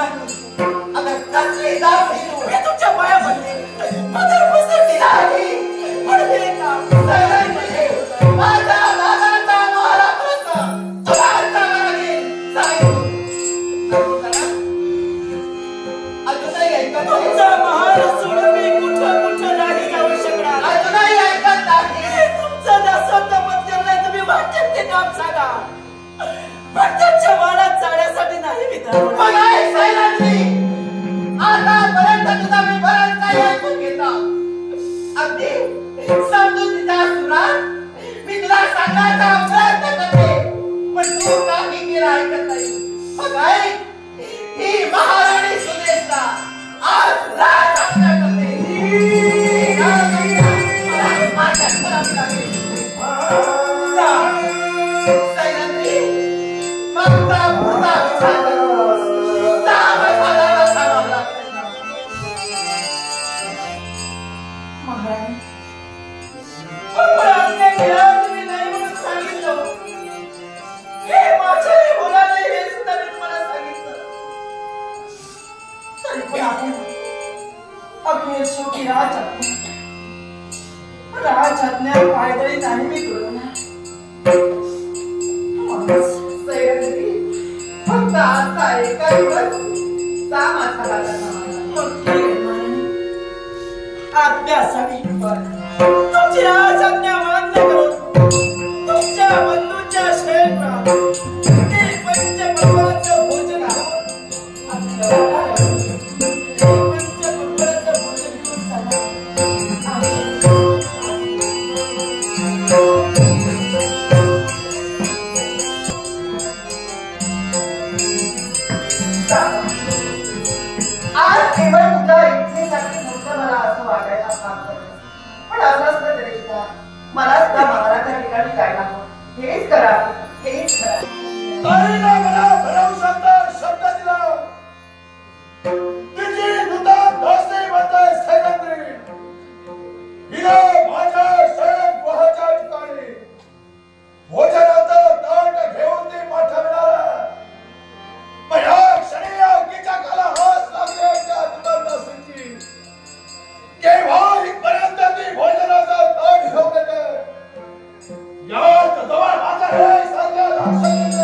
अगर कसली दासी मी तुमच्या पाया पडले माझ्या उपस्थिती नाही पडले का माझा दादाचा महाराज होता तुला लागेल अजूनही ऐकत तुमचा महाराज सोडून मी कुठं नाही जाऊ शकणार अजूनही ऐकत नाही तुमचा दासत्व बदल नाही तुम्ही वाटते ते काम सांगा भक्तांच्या वाड्यात जाण्यासाठी नाही मग आहे सैरांनी आतापर्यंत तुझा मी बराच काही ऐकून घेतला अगदी समजुतीच्या सुरात मी तुला सांगायचा प्रयत्न करते पण तू काही केलं ऐकत नाही मग आहे ही महाराणी सुदेशला आज राज आपल्या करते सैरांनी मगचा पुढचा विचार राजज्ञा पायदळी नाही मी तुला फक्त आता एका दिवस अभ्यासावी तुमची राजज्ञा मान्य करून तुमच्या बंधूंच्या क्षेत्रात पंचपक्वानाचं भोजन आज केवळ तुझ्या इच्छेसाठी मोठं मला असं वाटायला काम करते पण असंच न तरीचा मलाच त्या महाराजा ठिकाणी जायला हेच करा हेच करा ताईला मला भरवशाचा शब्द दिला तिची नुतन दोस्ती म्हणताय सैरंद्री हिला माझ्या शयन गुहाच्या ठिकाणी भोजनाचं ताट घेऊन ती पाठवणार पण ह्या क्षणी अग्नीच्या काला हात लागले त्या नुतन दोस्तीची केव्हा इथपर्यंत ती भोजनाचं ताट घेऊन येते याच जवळ माझा हे सारख्या लक्षात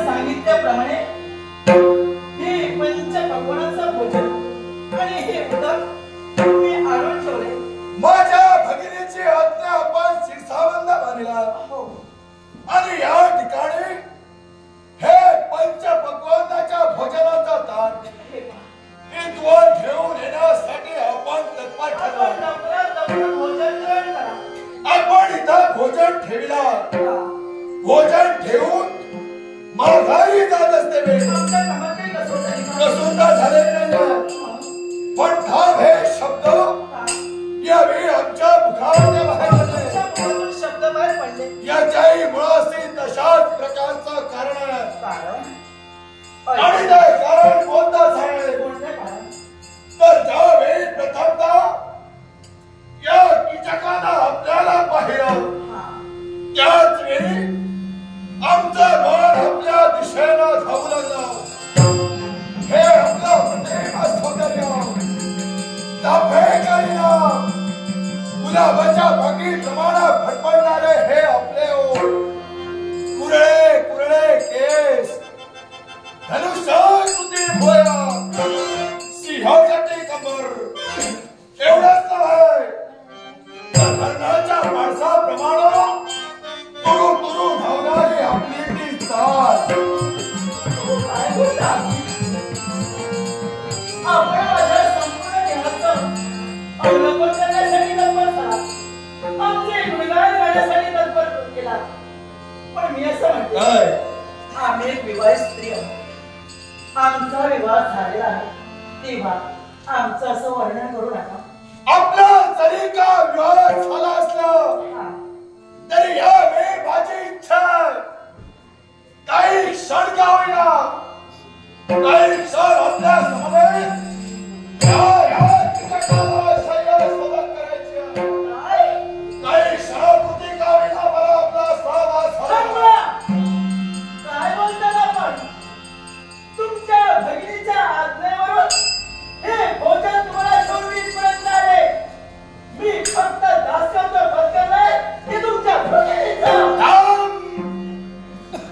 सांगितल्याप्रमाणे हे पंचपक्वानाचं भोजन आणि हे उदक मी आणून ठेवले माझ्या भगिनीची आज्ञा आपण शिरसावंद मानिला आणि या ठिकाणी हे पंचपक्वानाच्या भोजनाचा ताट इथवर घेऊन येण्यासाठी आपण तत्पर ठरलो आपण इथं भोजन ठेवला भोजन ठेवून माघारी जात असते कसुंदा झालेली नाही पण थांब हे शब्द यावेळी आमच्या मुखामध्ये बाहेर पडले शब्द बाहेर पडले याच्याही मुळाशी तशाच प्रकारचं कारण आणि ते कारण कोणतं सांगणे तर ज्यावेळी प्रथमतः या कीचकानं आपल्याला पाहिलं त्याच वेळी आमचं मन आपल्या दिशेनं धावू लागलं हे आपलं प्रेम सौंदर्य गुलाबाच्या बागीप्रमाणे फडफडणारे हे आपले ओठ कुरळे कुरळे केस धनुष्य भोया सिंहासाठी कमर एवढंच नव्हे तर धरणाच्या माणसाप्रमाणे तुरु तुरु धावणारी आपली ती चाल आपण माझ्या संपूर्ण देहाचं करण्यासाठी तत्पर केला. पण मी असं म्हणते, आम्ही एक विवाहित स्त्री आहोत, आमचा विवाह झालेला आहे, तेव्हा आमचं असं वर्णन करू नका. आपला जरी का विवाह झाला असला तरी यावेळी माझी इच्छा काही क्षण का होईना, काही क्षण आपल्या समवेत काही क्षणापुरती का होईना मला आपला सहवास. काय बोलतात आपण? तुमच्या भगिनीच्या आज्ञेवरून हे भोजन तुम्हाला शोधीपर्यंत आले. मी फक्त दास्याचं पत्करलंय की तुमच्या भगिनीचा.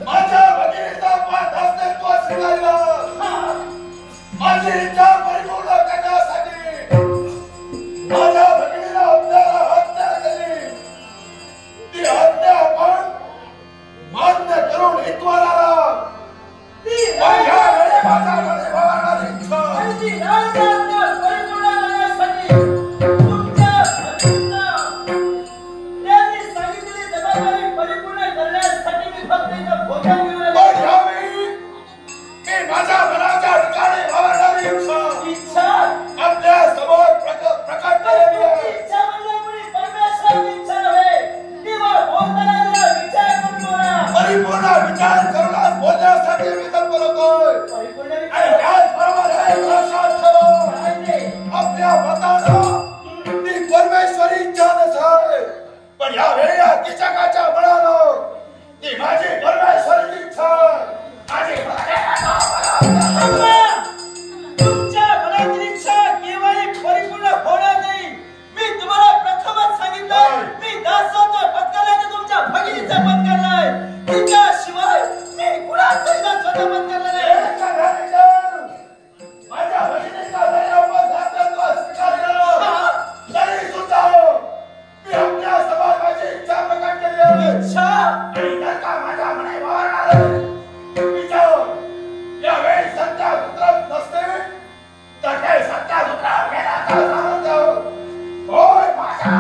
माझ्या भगिनीचा दास्यत्व स्वीकारलं. माझी इच्छा परिपूर्ण करण्यासाठी माझ्या भगिनीला आपल्याला हत्या केली. ती हत्या आपण मान्य करून इतवार आला. पण यावेळी माझ्या मध्ये भरणारी इच्छा परिपूर्ण करण्यासाठी तुमच्या भगिनीचा त्यांनी सांगितलेली जबाबदारी परिपूर्ण करण्यासाठी मी फक्त इथं भोजन घेऊन आलो. पण यावेळी मी माझ्या मनाच्या ठिकाणी भरणारी इच्छा आपल्या समोर प्रकट केलेली आहे. इच्छा म्हणजे कोणी परमेश्वराची इच्छा नव्हे. केवळ बोलताना जरा विचार करून बोला. परिपूर्ण विचार करूनच बोलण्यासाठी मी तत्पर होतोय. परिपूर्ण आणि विचार त्याचबरोबर हे लक्षात ठेवा, काय ते? आपल्या मतानं ती परमेश्वरी इच्छा नसेल, पण यावेळी या किचकाच्या बळानं ती माझी परमेश्वरी इच्छा माझी तुमच्या मनातील इच्छा केव्हाही परिपूर्ण होणार नाही. मी तुम्हाला प्रथमच सांगितलं, मी दासाचं पत्करलंय, तुमच्या भगिनीचं पत्करलंय. तिच्याशिवाय मी कुणाचंही दासाचं पत्करलं नाही. माझ्या भगिनीचा जरी आपण दास्यत्व स्वीकारलं तरी सुद्धा मी आपल्या समोर माझी इच्छा प्रकट केली आहे. इच्छा आणि जर का माझ्या मने वावरणारे विचार यावेळी सत्या उतरत नसते तर ते सत्या उतरत गेल्याचा सामर्थ्य होय माझ्या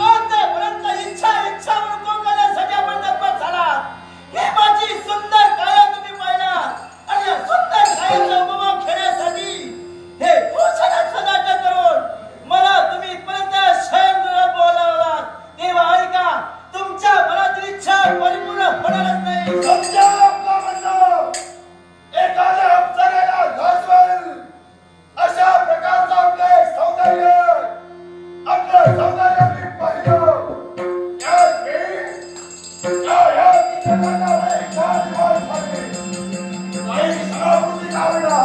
आतापर्यंत इच्छा म्हणून कोकणासाठी आपण तत्पर झाला. हे माझी सुंदर काया तुम्ही पाहिला आणि या सुंदर कायाचा उपभोग घेण्यासाठी हे भूषणाचं नाटक करून मला तुम्ही इथपर्यंत शयनगृहात बोलावला. तेव्हा ऐका, तुमच्या मनातील इच्छा परिपूर्ण होणारच नाही. समजा आपलं म्हणणं एखाद्या अप्सरेला गाजवेल अशा प्रकारचं आपलं एक सौंदर्य आपलं सौंदर्य मी पाहिलं. या किचकाच्या वेळेच्या दिवस झाले. काही क्षणापुरती का होईना,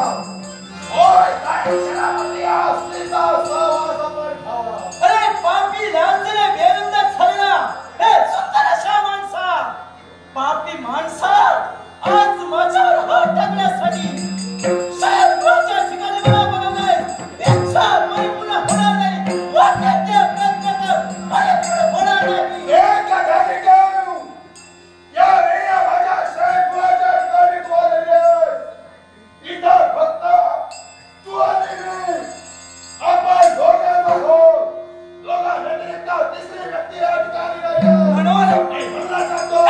होय काही क्षणापुरती असलीचा सहवास आपण ठेवला. अरे पापी लालसेने बेरुंद झालेला हे सुंदर अशा माणसा, पापी माणसा, आज माझ्यावर हात टाकण्यासाठी शयनगृहाच्या ठिकाणी मला बोलावलंय. इच्छा परिपूर्ण होणार नाही. वाटेचे प्रयत्न कर, परिपूर्ण होणार नाही. एका ठिकाणी या वेळी माझ्या शयनगृहाच्या ठिकाणी तू आलेली आहेस. इथं फक्त तू आणि मी, आपण दोघं आहोत. दोघांव्यतिरिक्त तिसरी व्यक्ती या ठिकाणी नाही आहे. म्हणून मी म्हणला जातो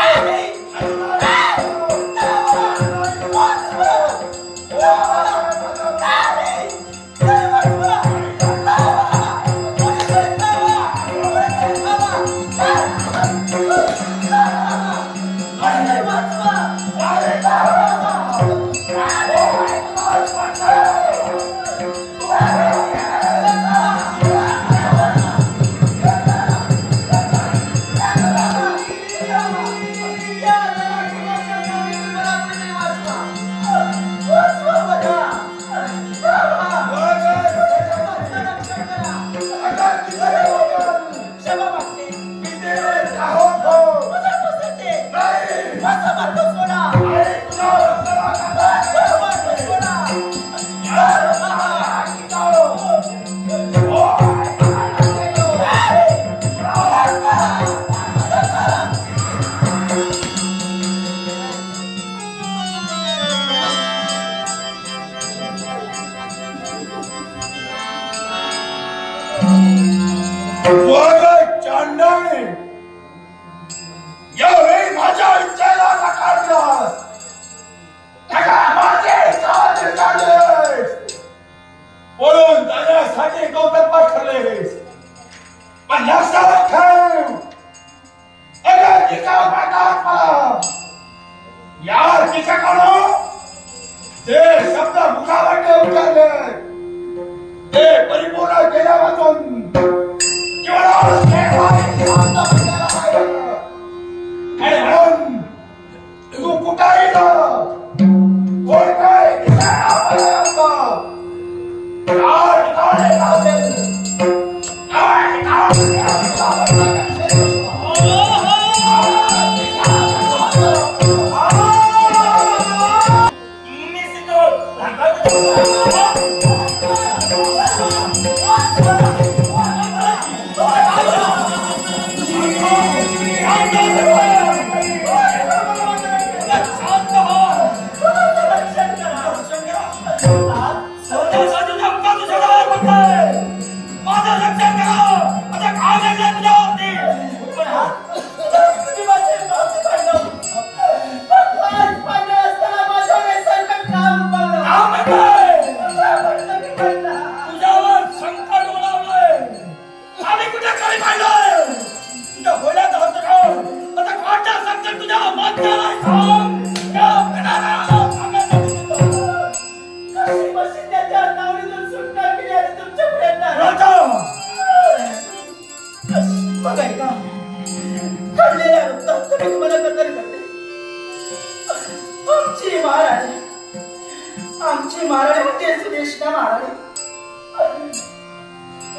आमची महाराणी म्हणजे सुदेशना महाराणी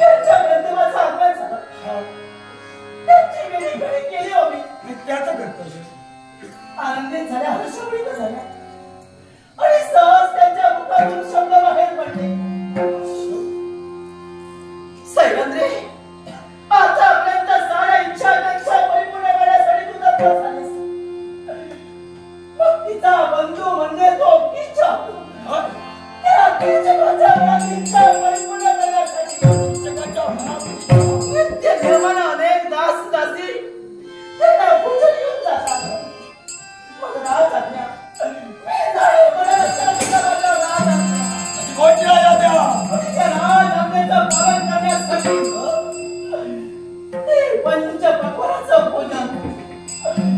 यांच्यापर्यंत माझा अपमान झाला. त्यांची वेळी घडी केली हो मी त्याचं कर्तव्य आनंदित झाल्या हर्षमुळीत झाल्या आणि सहज त्यांच्या मुखातून शब्द बाहेर पडले. सैरंद्रे आतापर्यंत साऱ्या इच्छा आकांक्षा परिपूर्ण करण्यासाठी तू तत्पर झालीस. मग तिचा बंधू म्हणजे तो इच्छा नित्य निर्माण अनेक दास दासी त्यांना पूजन येऊन जातात. मग राज आज्ञा मी नाही म्हणत राज आज्ञेचं पालन करण्यासाठी ते पंचपक्वान्नाचं पूजन मी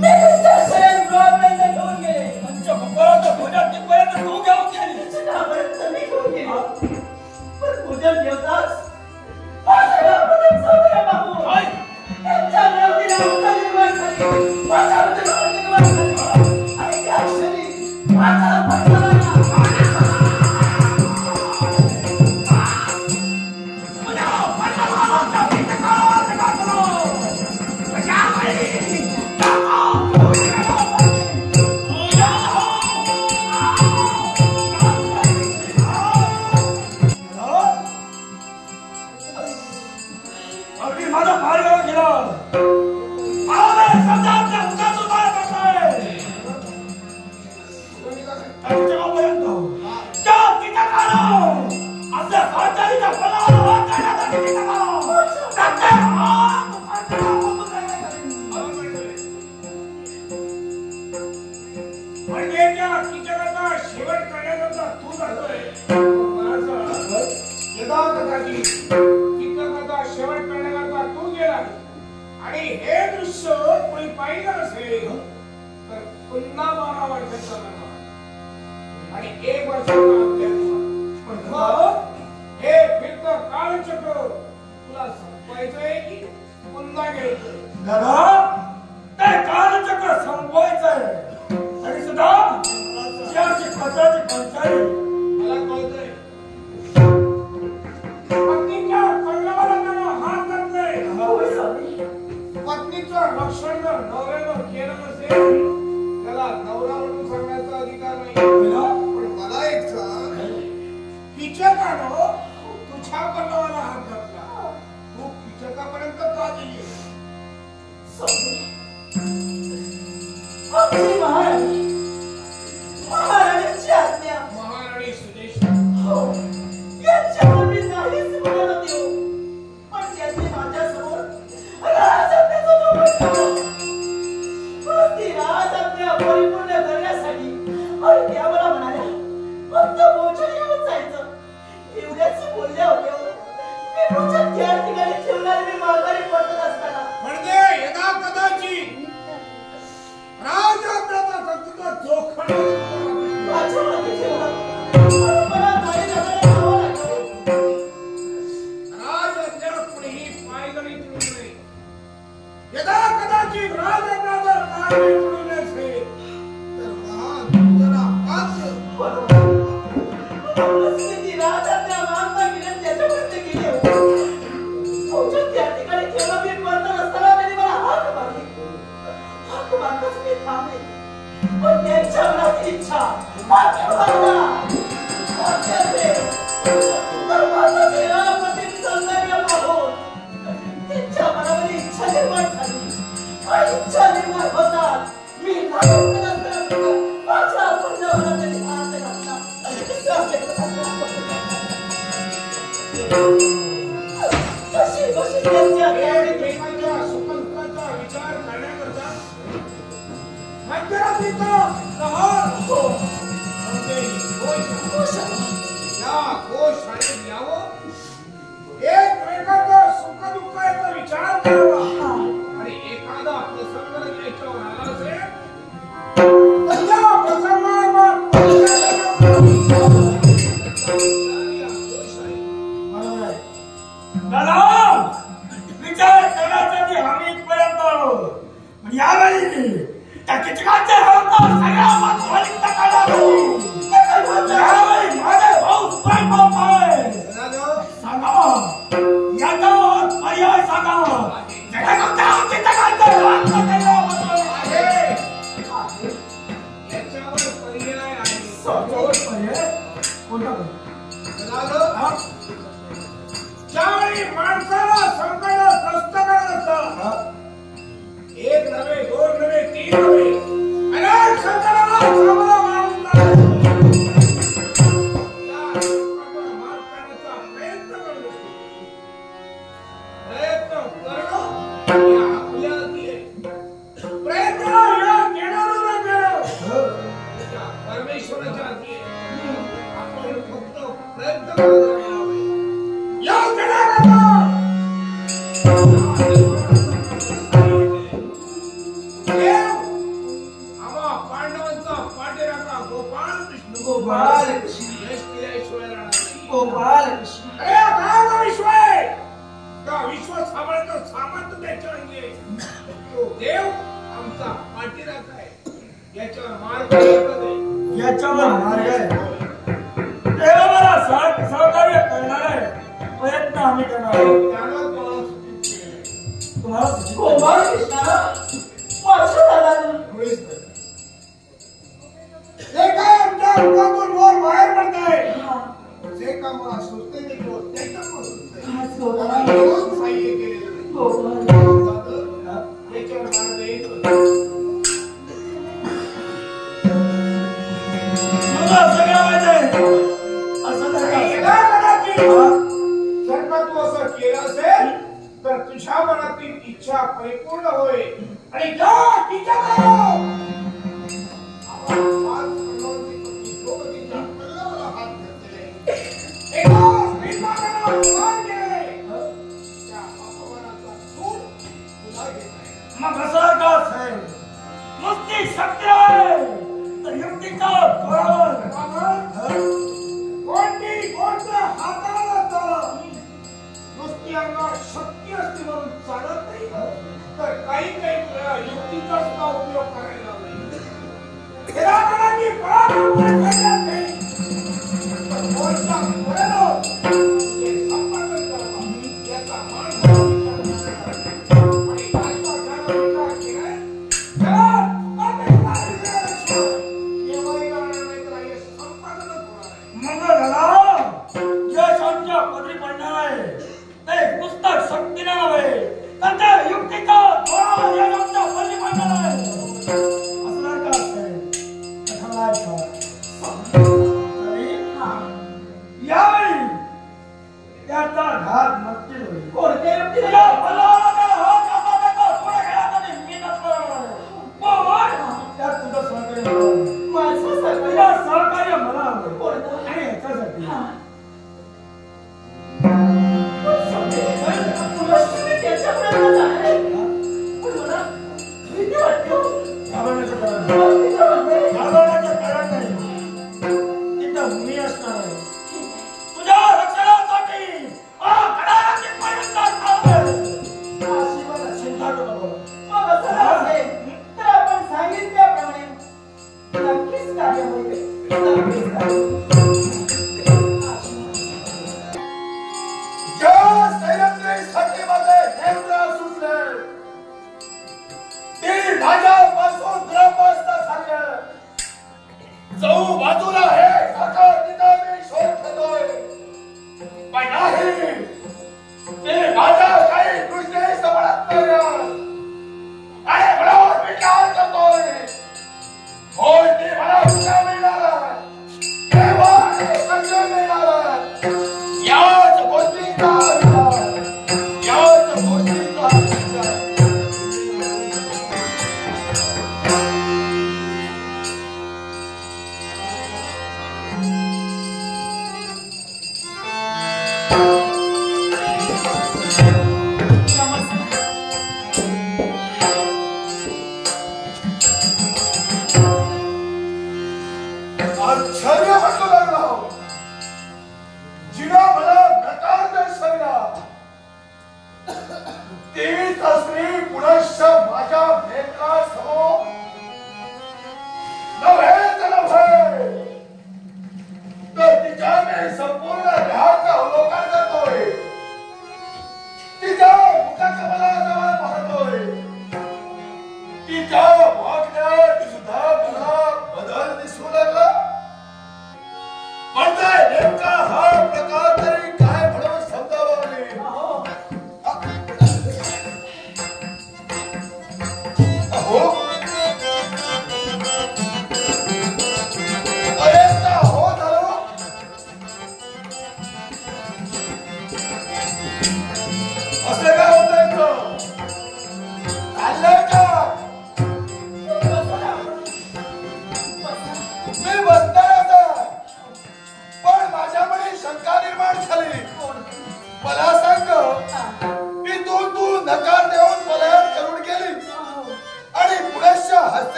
त्यांच्या शयनगृहापर्यंत घेऊन गेले. पंचपक्वान्नाचं पूजन तिथपर्यंत तू घेऊन गेली. पण पूजन घेताच माझ्या सौंदर्य पाहून त्यांच्या मनातील आस्था निर्माण झाली. माझ्यामध्ये भक्ती निर्माण झाली आणि त्या क्षणी माझा भक्ताला इच्छा तुझ्या रक्षणासाठी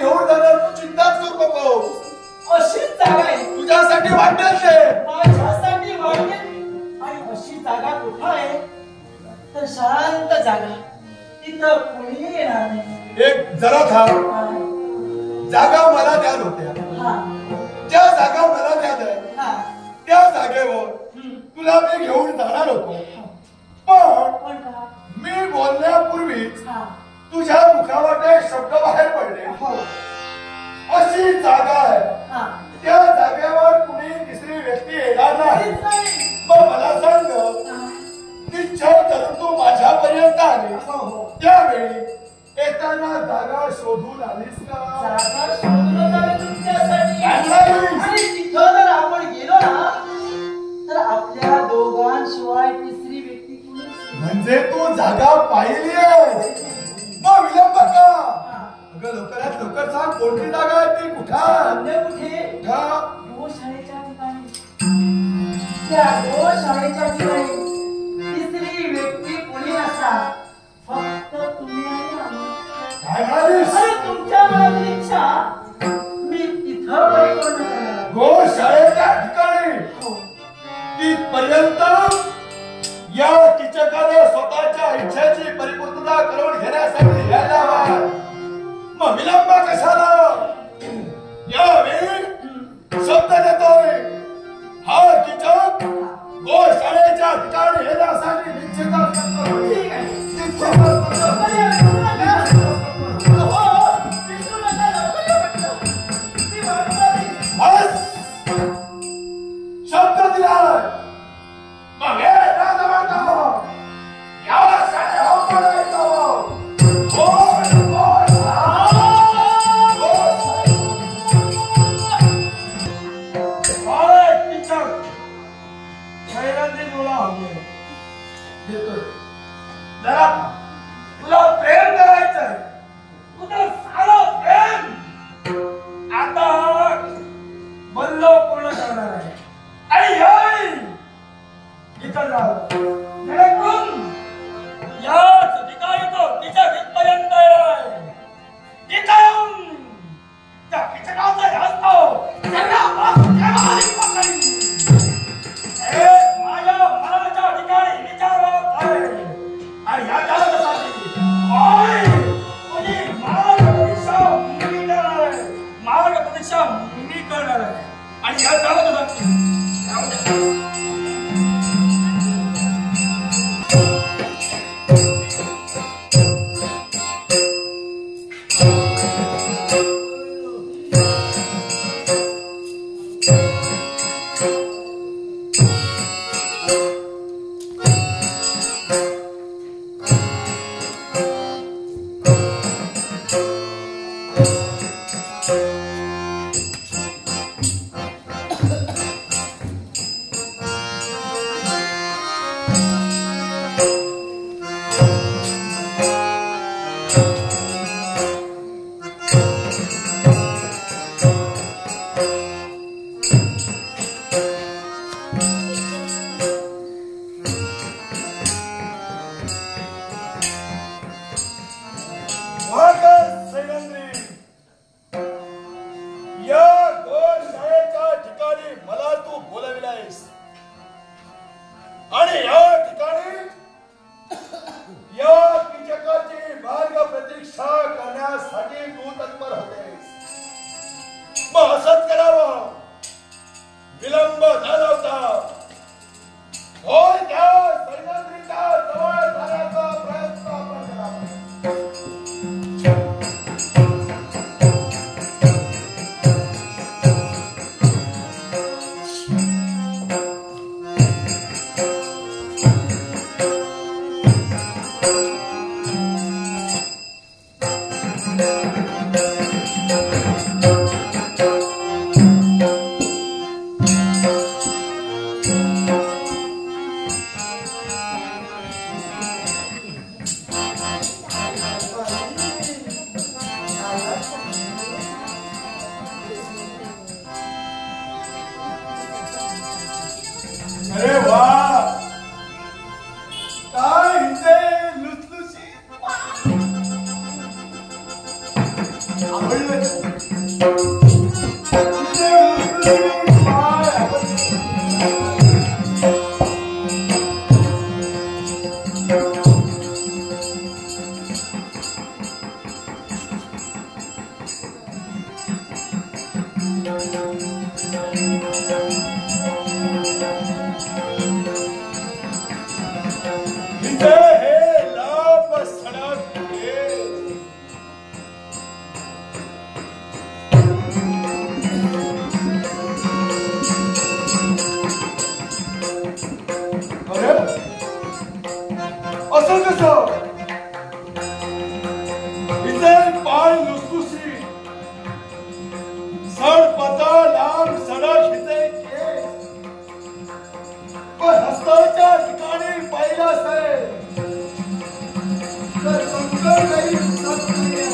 घेऊन जाणार, तू चिंताच करू नको. अशीच जागा आहे तुझ्यासाठी वाटेल ते, माझ्यासाठी वाटेल. आणि अशी जागा कुठं आहे तर शांत जागा, तिथं कोणी येणार नाही. एक जरा थांब. जागा मला द्याल होत्या, ज्या जागा मला द्याल त्या जागेवर तुला मी घेऊन जाणार होतो. पण मी बोलण्यापूर्वीच तुझ्या मुखावर शब्द बाहेर पडले. अशी जागा आहे, त्या जागेवर कुणी तिसरी व्यक्ती येणार नाही. मग मला सांग, निश्चय करून तू माझ्यापर्यंत आली, त्यावेळी येताना जागा शोधून आलीस का? जागा शोधून आली तुमच्यासाठी. आणि तिथं जर आपण गेलो ना तर आपल्या दोघांशिवाय तिसरी व्यक्ती कोणी. म्हणजे तू जागा पाहिली आहे, मग विलंब का? अगं लवकरात लवकर सांग, कोणती जागा आहे ती? कुठं कुठे? गोशाळेच्या ठिकाणी. त्या गोशाळेच्या ठिकाणी तिसरी व्यक्ती कोणी नसणार, फक्त तुम्ही आणि आम्ही. काय म्हणालीस? अरे तुमच्या मनातील इच्छा मी तिथं परिपूर्ण करणार. गोशाळेच्या ठिकाणी तिथपर्यंत या कीचकाने स्वतःच्या इच्छेची परिपूर्तता करून घेण्यासाठी यायला हवा. मग विलंब कशाला? यावेळी शब्द देतोय, हा कीचक गोशाळेच्या ठिकाणी येण्यासाठी निश्चितच करतो. शब्द दिलाय, मग हे तुला प्रेम करायचं, तुझं सारं प्रेम आता बल्लो पूर्ण करणार आहे. आणि इथं जेणेकरून याच ठिकाणी तो तिच्या इथपर्यंत आहे. तिथं येऊन त्या किचकाचा हसतो माझ्या मनाच्या ठिकाणी विचारत आहे. आणि याच्यासाठी तुझी मार्गप्रदीक्षा मी करणार आहे, मार्गप्रदीक्षा मी करणार आहे. आणि या आणि या असं कसं इथे पाय लुसलुसी सड पातळ लांब सडक हिचे केस पण हस्ताच्या ठिकाणी पाहिलं असेल तर कंकण काही दिसत नाही.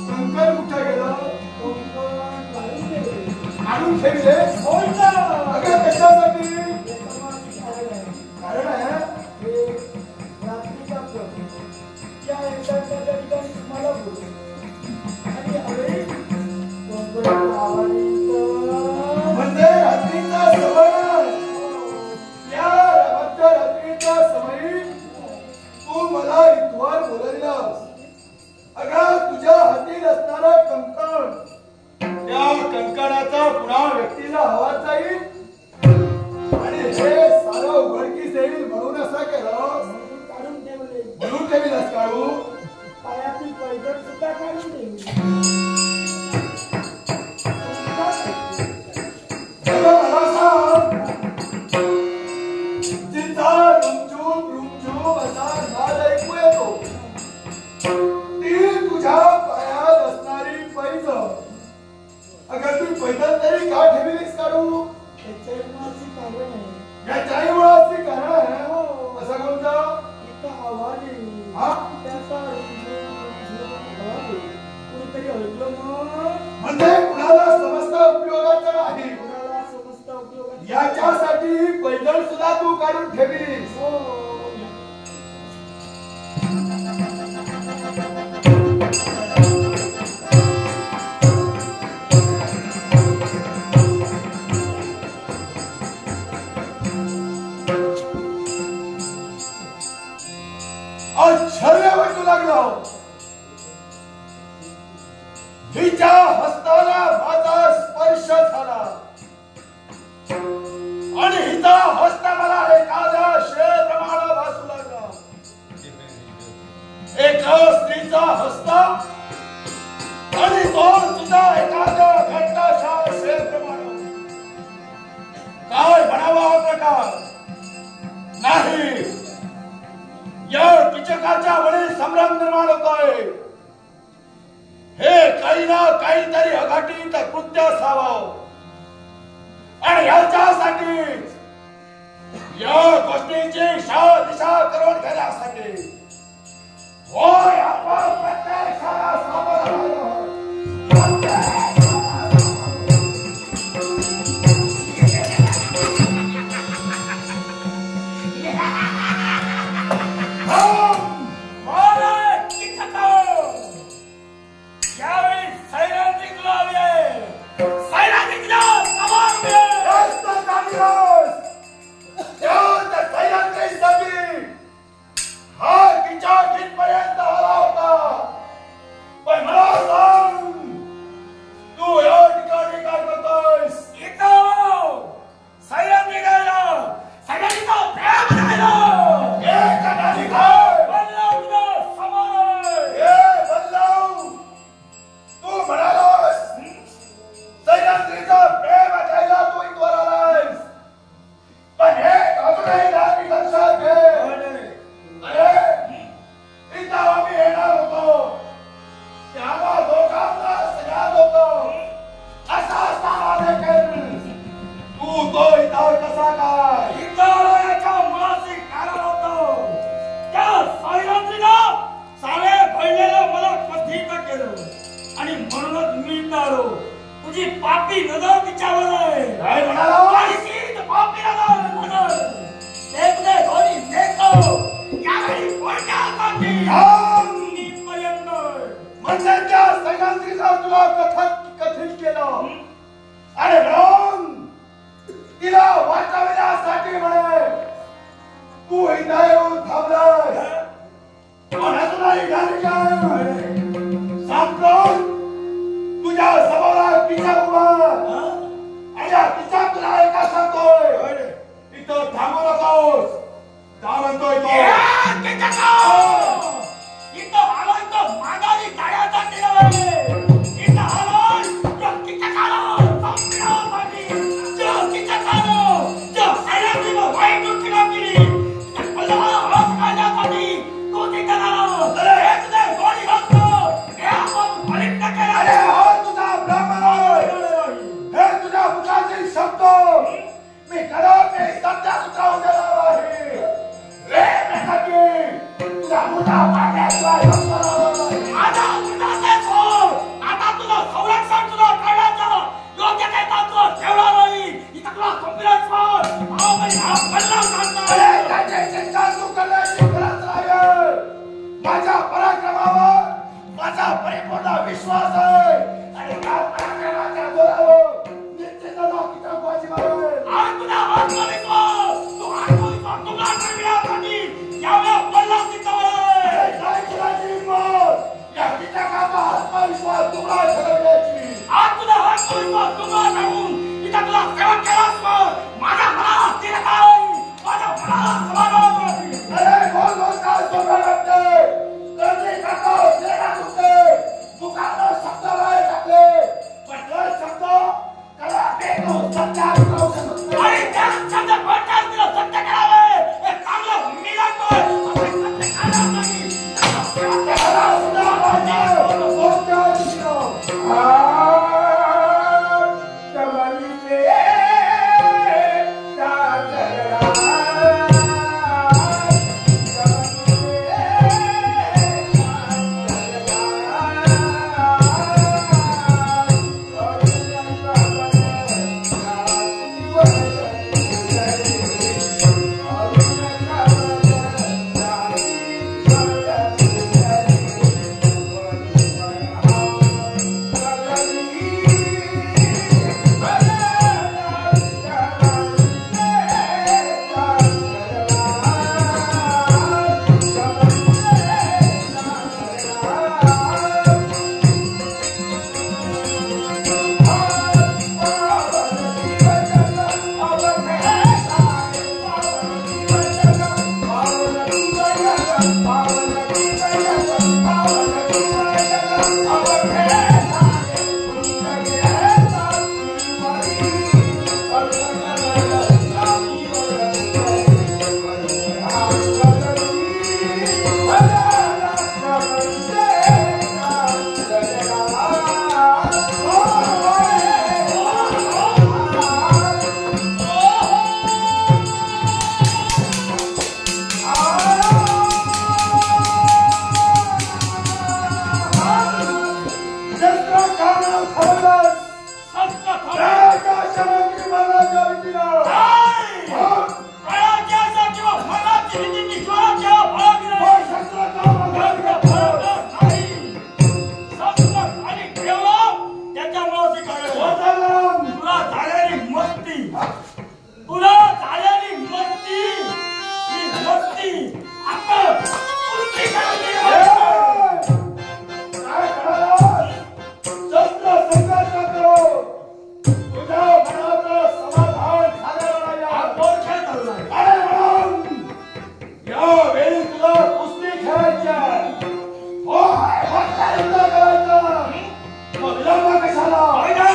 कंकण कुठे गेलं? आणून ठेवले अगं कशासाठी? कारण आहे म्हणजे रात्रीचा समय या रात्रीच्या समयी तू मला इथवर बोलवलंस. अगं तुझ्या हाती असणारा कंकण त्या कंकणाचा पुन्हा व्यक्तीला हवा जाईल आणि हे सारं उघडकीस येईल म्हणून असं केलं. म्हणून ठेवीलस काढू पायातील पैदल सुद्धा काढून ठेवली. मला सांग जिचा रुमझुम असा नाद ऐकू येतो ती तुझ्या पायात असणारी पैज अगर तू पैदल तरी का ठेवलीस काढू? याच्याही मुळाची कारण आहे. असं कोणतं? म्हणजे कुणाला समजता उपयोगाचं नाही याच्यासाठी पैदल सुद्धा तू काढून ठेवलीस. आश्चर्य वाटू लागलं. हिच्या हस्ताला माझा स्पर्श झाला आणि हिचा हस्त मला एखाद्या शेप्रमाणे भासू लागला. एका स्त्रीचा हस्त आणि तो सुद्धा एखाद्या घट्टाशा शेप्रमाणे. काय म्हणावा हा प्रकार? नाही, या किचकाच्या वेळी संभ्रम निर्माण होतोय. हे काही ना काहीतरी अघटित कृत्य असावं आणि याच्यासाठी या गोष्टीची दिशा करून घेण्यासाठी होय आपण प्रत्यक्षाला सामोरं आलो. तुझी पापी नजर तिच्यावर आहे. काय म्हणाला? आणि ती पापी नजर देखणे धोनी देखो यावेळी कोणत्या काठी पर्यंत म्हणजे त्या सैनांत्रीचा तुला कथित केलं आणि म्हणून तिला वाचवण्यासाठी म्हणे तू इथे येऊन थांबलाय. कोणातूनही घाली काय सांगतो तुझ्या समोर तिचा उभा आणि तिचा ईश्वराच्या वतीनं काळाच्या किंवा फळाची भीती ईश्वराच्या फळाविना शस्त्राचा मागा नाही. शस्त्र आणि ठेवलं त्याच्यामुळे ते काय तुला झालेली मस्ती ही मस्ती आपण उलटी करून काय करायला शस्त्र संघर्ष करो तुझ्या मनाचं समाधान झालेलं नाही. अरे म्हणून यावेळी तुला कुस्ती खेळायची आहे. होय मोठा युद्ध करायचं. मग विलंब कशाला स्वीकार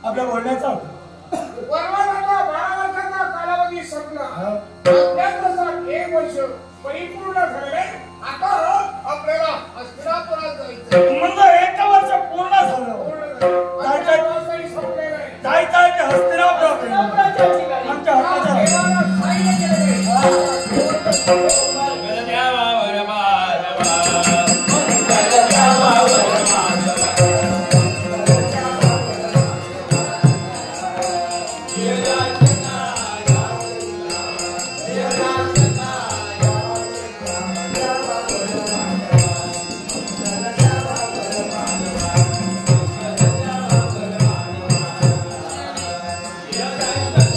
आपल्या बोलण्याचा वर्षाचा 12 वर्षाचा कालावधी संपला. अज्ञातवासात 1 वर्ष परिपूर्ण झाले. आता आपल्याला हस्तिनापुरात जायचं. म्हणजे 1 वर्ष पूर्ण झालं. जायचं आहे की हस्तिनापुरात आमच्या हक्काच्या Yeah.